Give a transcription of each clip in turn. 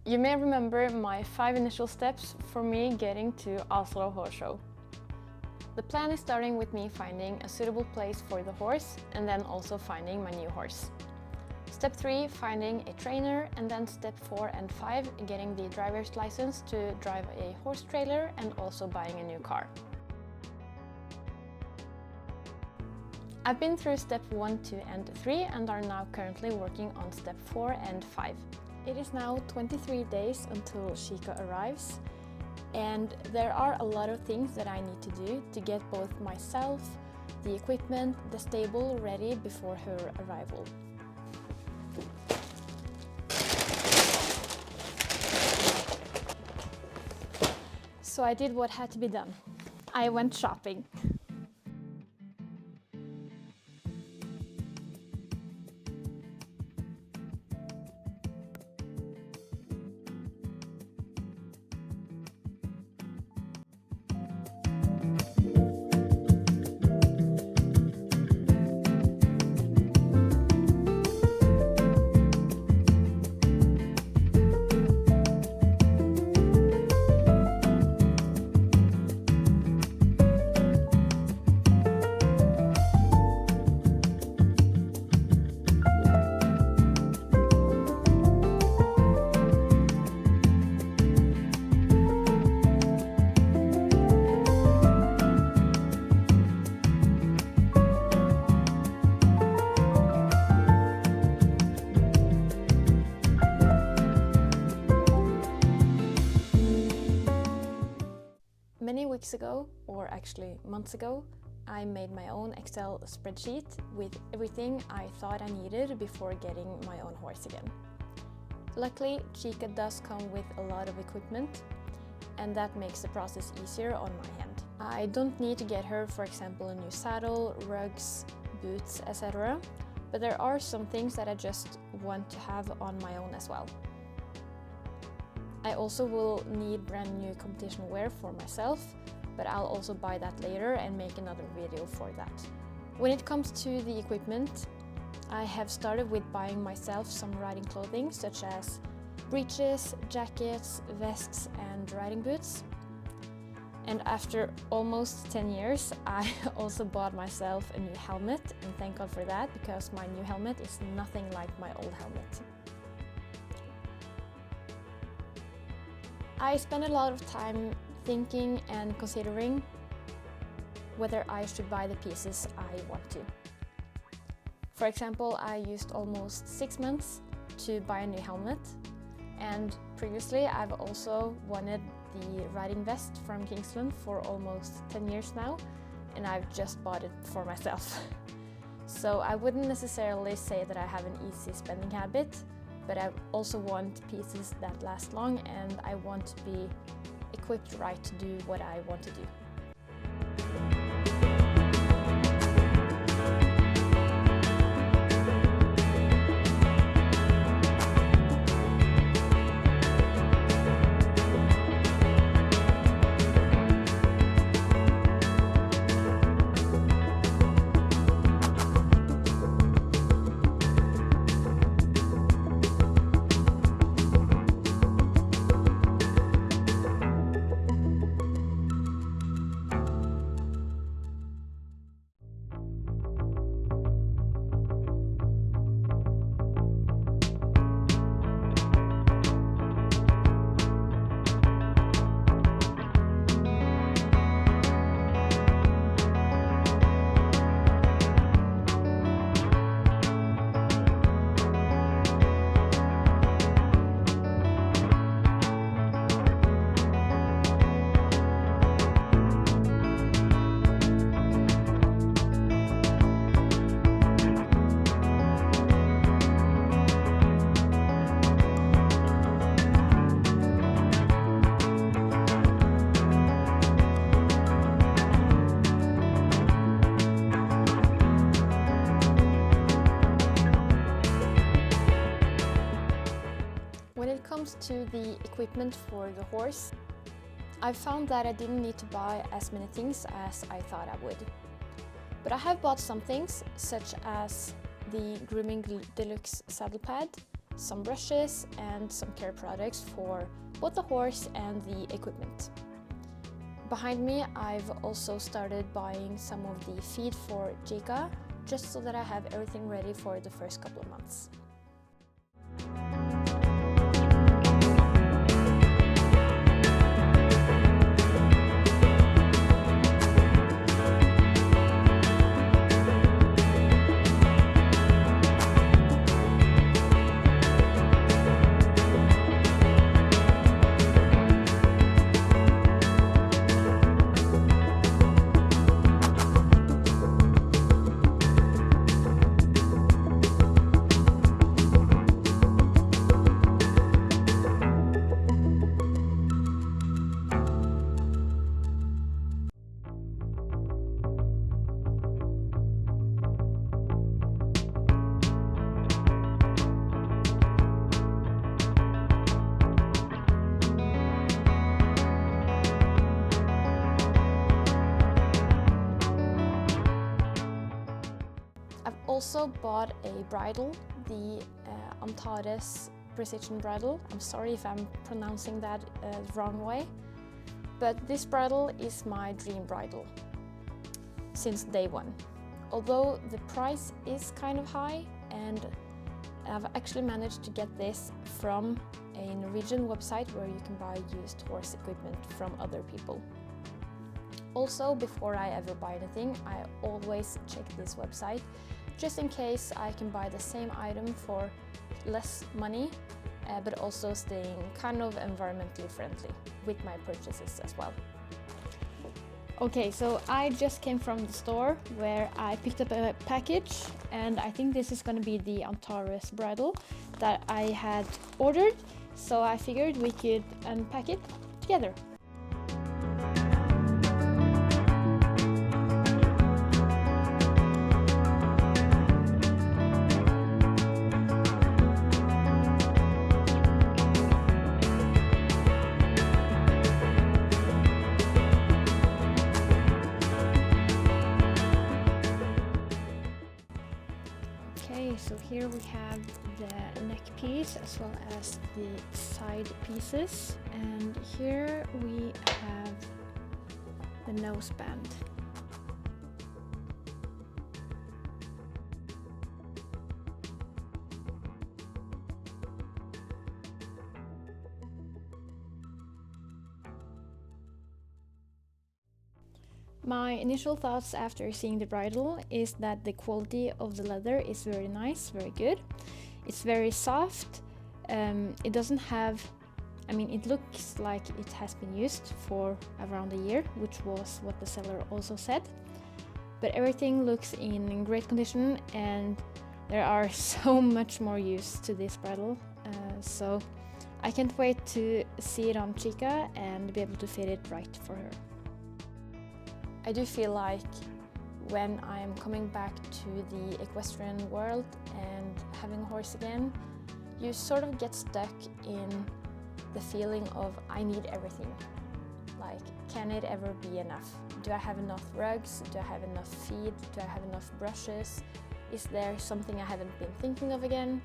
You may remember my 5 initial steps for me getting to Oslo Horse Show. The plan is starting with me finding a suitable place for the horse and then also finding my new horse. Step 3, finding a trainer, and then step 4 and 5, getting the driver's license to drive a horse trailer and also buying a new car. I've been through step 1, 2 and 3 and are now currently working on step 4 and 5. It is now 23 days until Chica arrives, and there are a lot of things that I need to do to get both myself, the equipment, the stable ready before her arrival. So I did what had to be done. I went shopping. Many weeks ago, or actually months ago, I made my own Excel spreadsheet with everything I thought I needed before getting my own horse again. Luckily, Chica does come with a lot of equipment, and that makes the process easier on my end. I don't need to get her, for example, a new saddle, rugs, boots, etc. But there are some things that I just want to have on my own as well. I also will need brand new competition wear for myself, but I'll also buy that later and make another video for that. When it comes to the equipment, I have started with buying myself some riding clothing such as breeches, jackets, vests and riding boots. And after almost 10 years, I also bought myself a new helmet, and thank God for that, because my new helmet is nothing like my old helmet. I spend a lot of time thinking and considering whether I should buy the pieces I want to. For example, I used almost 6 months to buy a new helmet, and previously I've also wanted the riding vest from Kingsland for almost 10 years now, and I've just bought it for myself. So I wouldn't necessarily say that I have an easy spending habit, but I also want pieces that last long, and I want to be equipped right to do what I want to do. When it comes to the equipment for the horse, I found that I didn't need to buy as many things as I thought I would. But I have bought some things, such as the Grooming Deluxe saddle pad some brushes and some care products for both the horse and the equipment. Behind me, I've also started buying some of the feed for Chica, just so that I have everything ready for the first couple of months. Also bought a bridle, the Antares precision bridle. I'm sorry if I'm pronouncing that wrong way, but this bridle is my dream bridle since day one. Although the price is kind of high, and I've actually managed to get this from a Norwegian website where you can buy used horse equipment from other people. Also, before I ever buy anything, I always check this website, just in case I can buy the same item for less money, but also staying kind of environmentally friendly with my purchases as well. Okay, so I just came from the store where I picked up a package, and I think this is going to be the Antares bridle that I had ordered, so I figured we could unpack it together. So here we have the neck piece as well as the side pieces, and here we have the nose band. My initial thoughts after seeing the bridle is that the quality of the leather is very nice, very good. It's very soft. It doesn't have, it looks like it has been used for around a year, which was what the seller also said. But everything looks in great condition, and there are so much more use to this bridle. So I can't wait to see it on Chica and be able to fit it right for her. I do feel like when I'm coming back to the equestrian world and having a horse again, you sort of get stuck in the feeling of I need everything. Like, can it ever be enough? Do I have enough rugs? Do I have enough feed? Do I have enough brushes? Is there something I haven't been thinking of again?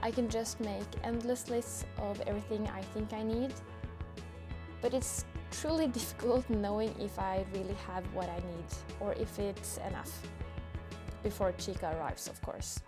I can just make endless lists of everything I think I need, but it's truly difficult knowing if I really have what I need or if it's enough before Chica arrives, of course.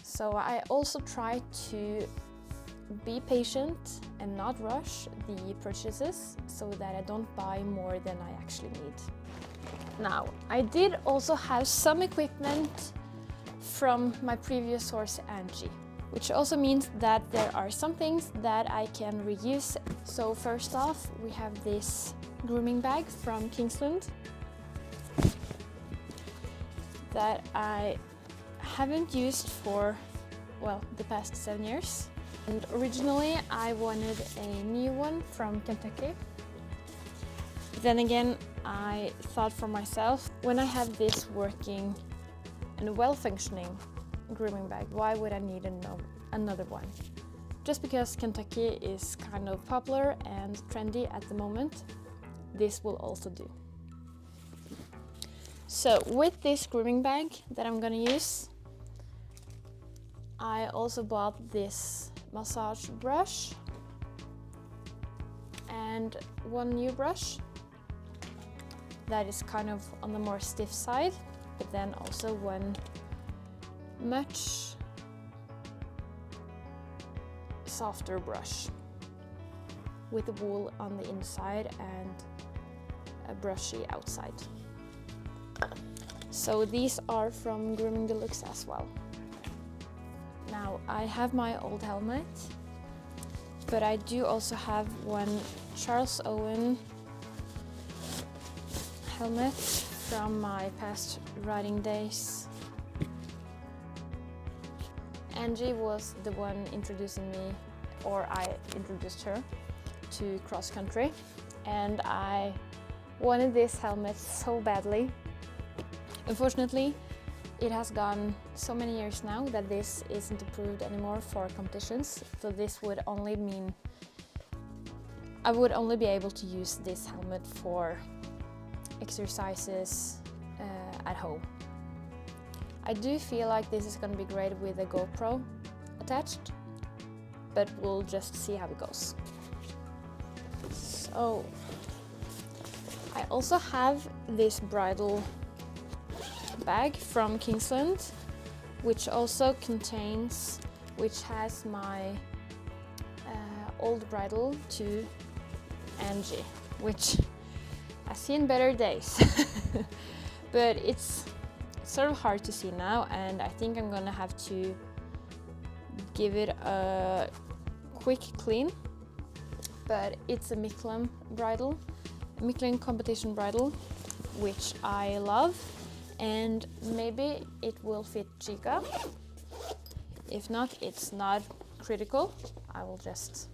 So I also try to be patient and not rush the purchases so that I don't buy more than I actually need. Now, I did also have some equipment from my previous horse, Angie, which also means that there are some things that I can reuse. So first off, we have this grooming bag from Kingsland that I haven't used for, well, the past 7 years. And originally I wanted a new one from Kentucky. Then again, I thought for myself, when I have this working and well-functioning grooming bag, why would I need another one? Just because Kentucky is kind of popular and trendy at the moment, this will also do. So with this grooming bag that I'm gonna use, I also bought this massage brush and one new brush that is kind of on the more stiff side, but then also one much softer brush with the wool on the inside and a brushy outside. So these are from Grooming Deluxe as well. Now I have my old helmet, but I do also have one Charles Owen helmet from my past riding days. Angie was the one introducing me, or I introduced her to cross country, and I wanted this helmet so badly. Unfortunately, it has gone so many years now that this isn't approved anymore for competitions, so this would only mean I would only be able to use this helmet for exercises at home. I do feel like this is going to be great with a GoPro attached, but we'll just see how it goes. So I also have this bridle bag from Kingsland, which also contains, which has my old bridle to Angie, which I've seen better days. But it's sort of hard to see now, and I think I'm gonna have to give it a quick clean. But it's a Michelin bridle, a Michelin competition bridle, which I love, and maybe it will fit Chica. If not, it's not critical. I will just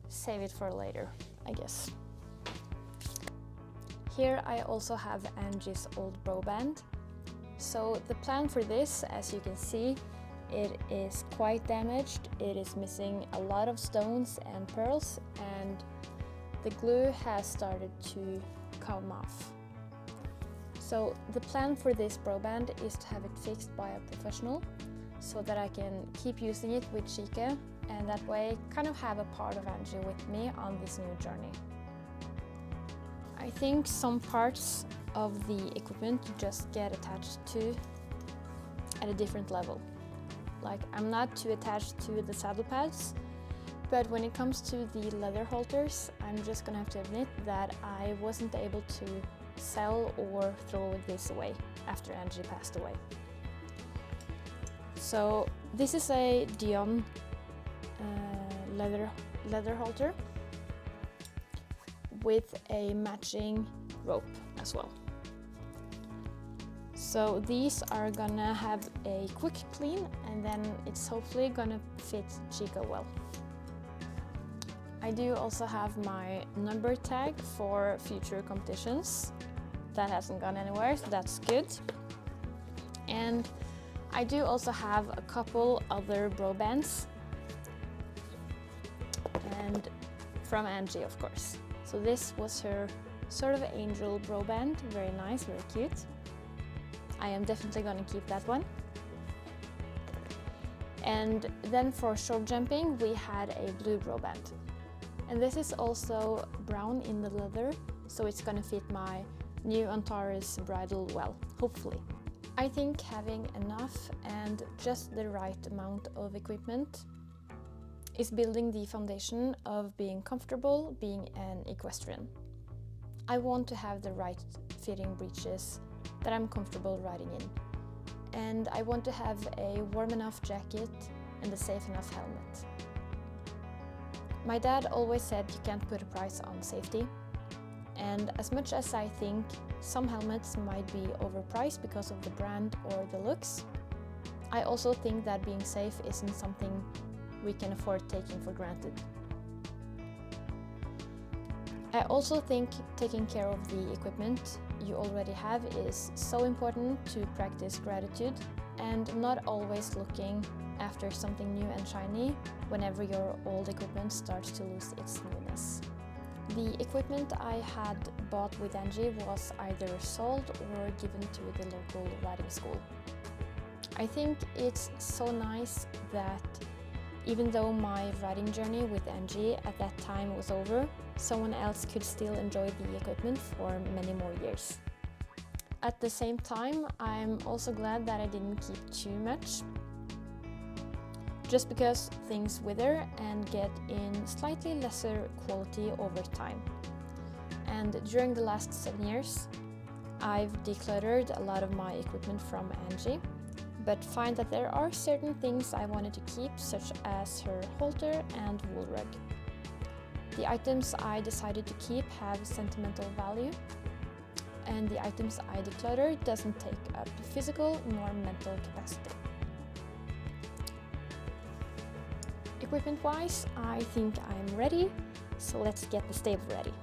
save it for later, I guess. Here I also have Angie's old bro band. So the plan for this, as you can see, it is quite damaged. It is missing a lot of stones and pearls, and the glue has started to come off. So the plan for this bro band is to have it fixed by a professional so that I can keep using it with Chica, and that way kind of have a part of Angie with me on this new journey. I think some parts of the equipment just get attached to at a different level. Like, I'm not too attached to the saddle pads, but when it comes to the leather halters, I'm just gonna have to admit that I wasn't able to sell or throw this away after Angie passed away. So this is a Dyon leather halter with a matching rope as well. So these are gonna have a quick clean, and then it's hopefully gonna fit Chica well. I do also have my number tag for future competitions. That hasn't gone anywhere, so that's good. And I do also have a couple other bro bands, and from Angie, of course. So this was her sort of angel bro band, very nice, very cute. I am definitely gonna keep that one. And then for short jumping, we had a blue bro band. And this is also brown in the leather, so it's gonna fit my new Antares bridle well, hopefully. I think having enough and just the right amount of equipment is building the foundation of being comfortable being an equestrian. I want to have the right fitting breeches that I'm comfortable riding in. And I want to have a warm enough jacket and a safe enough helmet. My dad always said you can't put a price on safety. And as much as I think some helmets might be overpriced because of the brand or the looks, I also think that being safe isn't something we can afford taking for granted. I also think taking care of the equipment you already have is so important to practice gratitude and not always looking after something new and shiny whenever your old equipment starts to lose its newness. The equipment I had bought with Angie was either sold or given to the local riding school. I think it's so nice that even though my riding journey with Angie at that time was over, someone else could still enjoy the equipment for many more years. At the same time, I'm also glad that I didn't keep too much, just because things wither and get in slightly lesser quality over time. And during the last 7 years, I've decluttered a lot of my equipment from Angie, but find that there are certain things I wanted to keep, such as her halter and wool rug. The items I decided to keep have sentimental value, and the items I declutter doesn't take up physical nor mental capacity. Equipment-wise, I think I'm ready, so let's get the stable ready.